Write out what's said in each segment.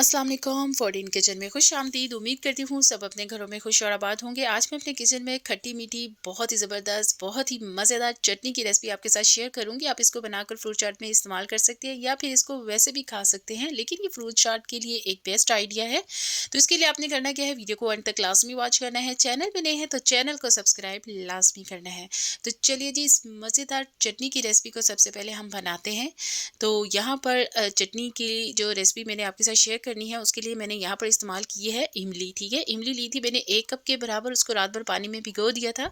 अस्सलाम वालेकुम। फॉरडीन किचन में खुश आमदीद। उम्मीद करती हूँ सब अपने घरों में खुश और आबाद होंगे। आज मैं अपने किचन में खट्टी मीठी बहुत ही ज़बरदस्त बहुत ही मज़ेदार चटनी की रेसिपी आपके साथ शेयर करूँगी। आप इसको बनाकर फ्रूट चाट में इस्तेमाल कर सकते हैं या फिर इसको वैसे भी खा सकते हैं, लेकिन ये फ्रूट चाट के लिए एक बेस्ट आइडिया है। तो इसके लिए आपने करना क्या है, वीडियो को अंत तक लाजमी वॉच करना है। चैनल पर नए हैं तो चैनल को सब्सक्राइब लाजमी करना है। तो चलिए जी, इस मज़ेदार चटनी की रेसिपी को सबसे पहले हम बनाते हैं। तो यहाँ पर चटनी की जो रेसिपी मैंने आपके साथ शेयर करनी है, उसके लिए मैंने यहाँ पर इस्तेमाल की है इमली। ठीक है, इमली ली थी मैंने 1 कप के बराबर, उसको रात भर पानी में भिगो दिया था।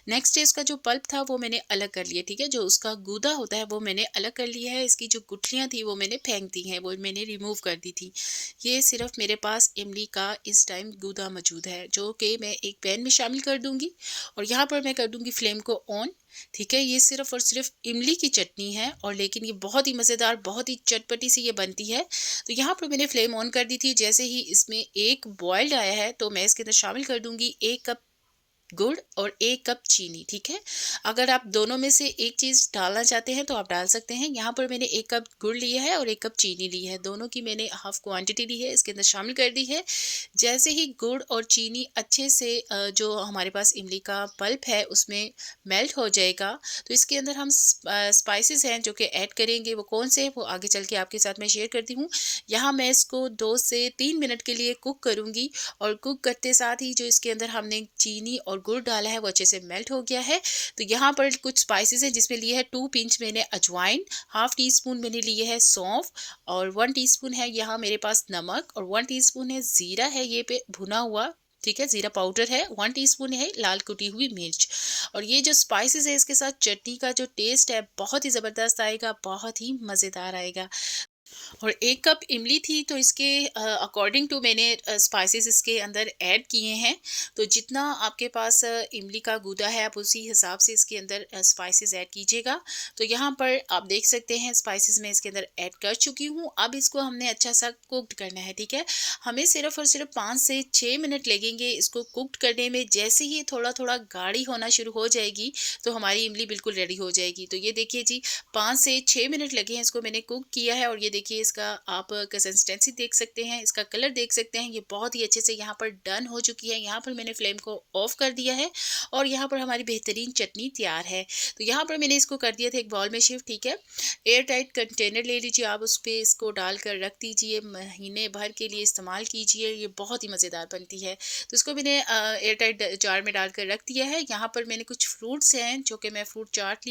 नेक्स्ट डे इसका जो पल्प था वो मैंने अलग कर लिया। ठीक है, जो उसका गूदा होता है वो मैंने अलग कर लिया है। इसकी जो गुठलियाँ थी वो मैंने फेंक दी हैं, वो मैंने रिमूव कर दी थी। ये सिर्फ मेरे पास इमली का इस टाइम गूदा मौजूद है, जो कि मैं एक पैन में शामिल कर दूंगी और यहाँ पर मैं कर दूंगी फ्लेम को ऑन। ठीक है, ये सिर्फ और सिर्फ इमली की चटनी है और लेकिन ये बहुत ही मज़ेदार बहुत ही चटपटी सी ये बनती है। तो यहाँ पर मैंने फ्लेम ऑन कर दी थी। जैसे ही इसमें एक बॉइल्ड आया है तो मैं इसके अंदर शामिल कर दूंगी 1 कप गुड़ और 1 कप चीनी। ठीक है, अगर आप दोनों में से एक चीज़ डालना चाहते हैं तो आप डाल सकते हैं। यहाँ पर मैंने 1 कप गुड़ लिया है और 1 कप चीनी ली है, दोनों की मैंने हाफ क्वांटिटी ली है, इसके अंदर शामिल कर दी है। जैसे ही गुड़ और चीनी अच्छे से जो हमारे पास इमली का पल्प है उसमें मेल्ट हो जाएगा, तो इसके अंदर हम स्पाइसेस हैं जो कि ऐड करेंगे। वो कौन से हैं वो आगे चल के आपके साथ मैं शेयर करती हूँ। यहाँ मैं इसको 2 से 3 मिनट के लिए कुक करूँगी और कुक करते साथ ही जो इसके अंदर हमने चीनी और गुड़ डाला है वो अच्छे से मेल्ट हो गया है। तो यहाँ पर कुछ स्पाइसेस हैं जिसमें लिए है 2 पिंच मैंने अजवाइन, हाफ टी स्पून मैंने लिए है सौंफ और 1 टीस्पून है यहाँ मेरे पास नमक और 1 टीस्पून है ज़ीरा है ये पे भुना हुआ। ठीक है, ज़ीरा पाउडर है, 1 टीस्पून है लाल कुटी हुई मिर्च। और ये जो स्पाइसेस है इसके साथ चटनी का जो टेस्ट है बहुत ही ज़बरदस्त आएगा, बहुत ही मज़ेदार आएगा। और 1 कप इमली थी तो इसके अकॉर्डिंग टू मैंने स्पाइसेस इसके अंदर ऐड किए हैं। तो जितना आपके पास इमली का गूदा है आप उसी हिसाब से इसके अंदर स्पाइसेस ऐड कीजिएगा। तो यहाँ पर आप देख सकते हैं स्पाइसेस मैं इसके अंदर ऐड कर चुकी हूँ। अब इसको हमने अच्छा सा कुक्ड करना है। ठीक है, हमें सिर्फ और सिर्फ 5 से 6 मिनट लगेंगे इसको कुक्ड करने में। जैसे ही थोड़ा थोड़ा गाढ़ी होना शुरू हो जाएगी तो हमारी इमली बिल्कुल रेडी हो जाएगी। तो ये देखिए जी, 5 से 6 मिनट लगे हैं इसको मैंने कुक किया है और ये देखिए इसका आप कंसिस्टेंसी देख सकते हैं, इसका कलर देख सकते हैं, ये बहुत ही अच्छे से यहाँ पर डन हो चुकी है। यहाँ पर मैंने फ्लेम को ऑफ कर दिया है और यहाँ पर हमारी बेहतरीन चटनी तैयार है। तो यहाँ पर मैंने इसको कर दिया था एक बाउल में शिफ्ट। ठीक है, एयर टाइट कंटेनर ले लीजिए, आप उस पर इसको डालकर रख दीजिए, महीने भर के लिए इस्तेमाल कीजिए, ये बहुत ही मज़ेदार बनती है। तो इसको मैंने एयर टाइट जार में डालकर रख दिया है। यहाँ पर मैंने कुछ फ्रूट्स हैं जो कि मैं फ्रूट चाट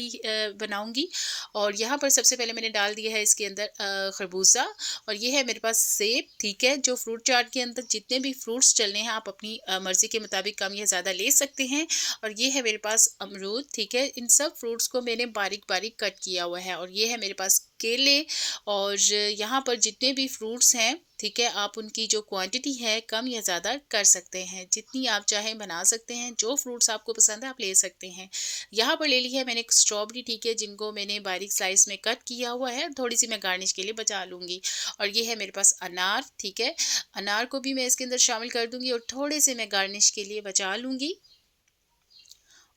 बनाऊंगी और यहाँ पर सबसे पहले मैंने डाल दिया है इसके अंदर खरबूजा और ये है मेरे पास सेब। ठीक है, जो फ्रूट चाट के अंदर जितने भी फ्रूट्स चलने हैं आप अपनी मर्ज़ी के मुताबिक कम या ज़्यादा ले सकते हैं। और ये है मेरे पास अमरूद। ठीक है, इन सब फ्रूट्स को मैंने बारीक बारीक कट किया हुआ है और ये है मेरे पास केले। और यहाँ पर जितने भी फ्रूट्स हैं, ठीक है, आप उनकी जो क्वांटिटी है कम या ज़्यादा कर सकते हैं, जितनी आप चाहें बना सकते हैं। जो फ्रूट्स आपको पसंद है आप ले सकते हैं। यहाँ पर ले ली है मैंने एक स्ट्रॉबेरी। ठीक है, जिनको मैंने बारीक स्लाइस में कट किया हुआ है, थोड़ी सी मैं गार्निश के लिए बचा लूँगी। और ये है मेरे पास अनार। ठीक है, अनार को भी मैं इसके अंदर शामिल कर दूँगी और थोड़े से मैं गार्निश के लिए बचा लूँगी।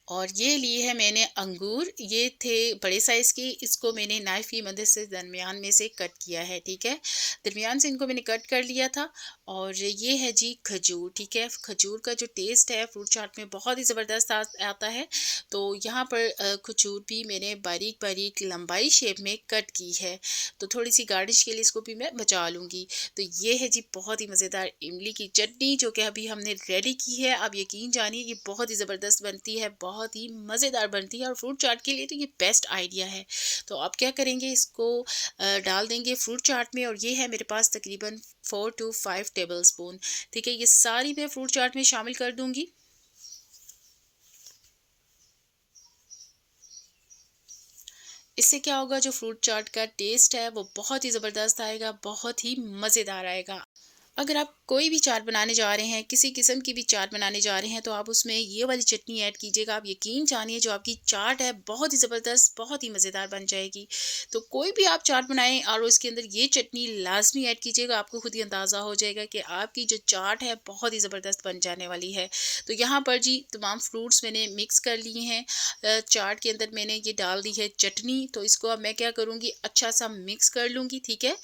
और ये लिए है मैंने अंगूर, ये थे बड़े साइज़ के, इसको मैंने नाइफ़ की मदद से दरमियान में से कट किया है। ठीक है, दरमियान से इनको मैंने कट कर लिया था। और ये है जी खजूर। ठीक है, खजूर का जो टेस्ट है फ्रूट चाट में बहुत ही ज़बरदस्त आता है। तो यहाँ पर खजूर भी मैंने बारीक बारीक लंबाई शेप में कट की है। तो थोड़ी सी गार्निश के लिए इसको भी मैं बचा लूँगी। तो ये है जी बहुत ही मज़ेदार इमली की चटनी जो कि अभी हमने रेडी की है। आप यकीन जानिए ये बहुत ही ज़बरदस्त बनती है, बहुत ही मज़ेदार बनती है और फ्रूट चाट के लिए तो ये बेस्ट आइडिया है। तो आप क्या करेंगे, इसको डाल देंगे फ्रूट चाट में और ये है मेरे पास तकरीबन 4 टू 5 टेबल स्पून। ठीक है, ये सारी मैं फ्रूट चाट में शामिल कर दूंगी। इससे क्या होगा, जो फ्रूट चाट का टेस्ट है वो बहुत ही ज़बरदस्त आएगा, बहुत ही मज़ेदार आएगा। अगर आप कोई भी चाट बनाने जा रहे हैं, किसी किस्म की भी चाट बनाने जा रहे हैं, तो आप उसमें ये वाली चटनी ऐड कीजिएगा। आप यकीन जानिए जो आपकी चाट है बहुत ही ज़बरदस्त बहुत ही मज़ेदार बन जाएगी। तो कोई भी आप चाट बनाएं और उसके अंदर ये चटनी लाजमी ऐड कीजिएगा, आपको खुद ही अंदाज़ा हो जाएगा कि आपकी जो चाट है बहुत ही ज़बरदस्त बन जाने वाली है। तो यहाँ पर जी तमाम फ्रूट्स मैंने मिक्स कर लिए हैं। चाट के अंदर मैंने ये डाल दी है चटनी। तो इसको अब मैं क्या करूँगी, अच्छा सा मिक्स कर लूँगी। ठीक है,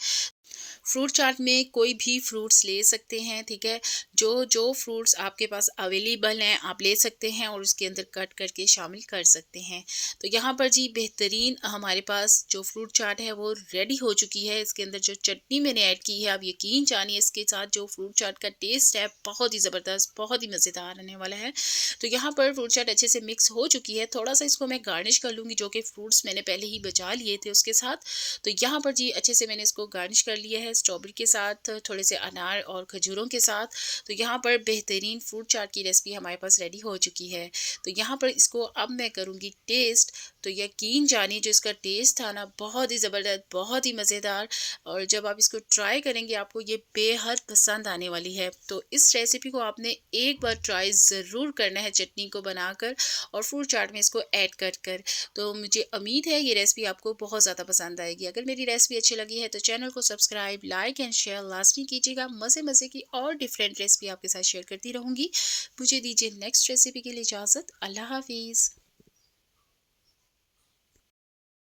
फ्रूट चाट में कोई भी फ्रूट्स ले सकते हैं, ठीक है? जो जो फ्रूट्स आपके पास अवेलेबल हैं, आप ले सकते हैं और उसके अंदर कट करके शामिल कर सकते हैं। तो यहाँ पर जी बेहतरीन हमारे पास जो फ्रूट चाट है वो रेडी हो चुकी है। इसके अंदर जो चटनी मैंने ऐड की है, आप यकीन जानिए इसके साथ जो फ्रूट चाट का टेस्ट है बहुत ही ज़बरदस्त, बहुत ही मज़ेदार रहने वाला है। तो यहाँ पर फ्रूट चाट अच्छे से मिक्स हो चुकी है। थोड़ा-सा इसको मैं गार्निश कर लूँगी, जो कि फ्रूट्स मैंने पहले ही बचा लिए थे उसके साथ। तो यहाँ पर जी अच्छे से मैंने इसको गार्निश कर लिया है स्ट्रॉबेरी के साथ, थोड़े से अनार और खजूरों के साथ। तो यहाँ पर बेहतरीन फ्रूट चाट की रेसिपी हमारे पास रेडी हो चुकी है। तो यहाँ पर इसको अब मैं करूँगी टेस्ट। तो यकीन जानिए जो इसका टेस्ट था ना बहुत ही ज़बरदस्त, बहुत ही मज़ेदार, और जब आप इसको ट्राई करेंगे आपको ये बेहद पसंद आने वाली है। तो इस रेसिपी को आपने एक बार ट्राई ज़रूर करना है चटनी को बनाकर और फ्रूट चाट में इसको ऐड कर। तो मुझे उम्मीद है ये रेसिपी आपको बहुत ज़्यादा पसंद आएगी। अगर मेरी रेसिपी अच्छी लगी है तो चैनल को सब्सक्राइब, लाइक एंड शेयर लाज़मी कीजिएगा। मज़े-मज़े की और डिफरेंट रेसिपी आपके साथ शेयर करती रहूँगी। मुझे दीजिए नेक्स्ट रेसिपी के लिए इजाज़त। अल्लाह हाफ़िज़।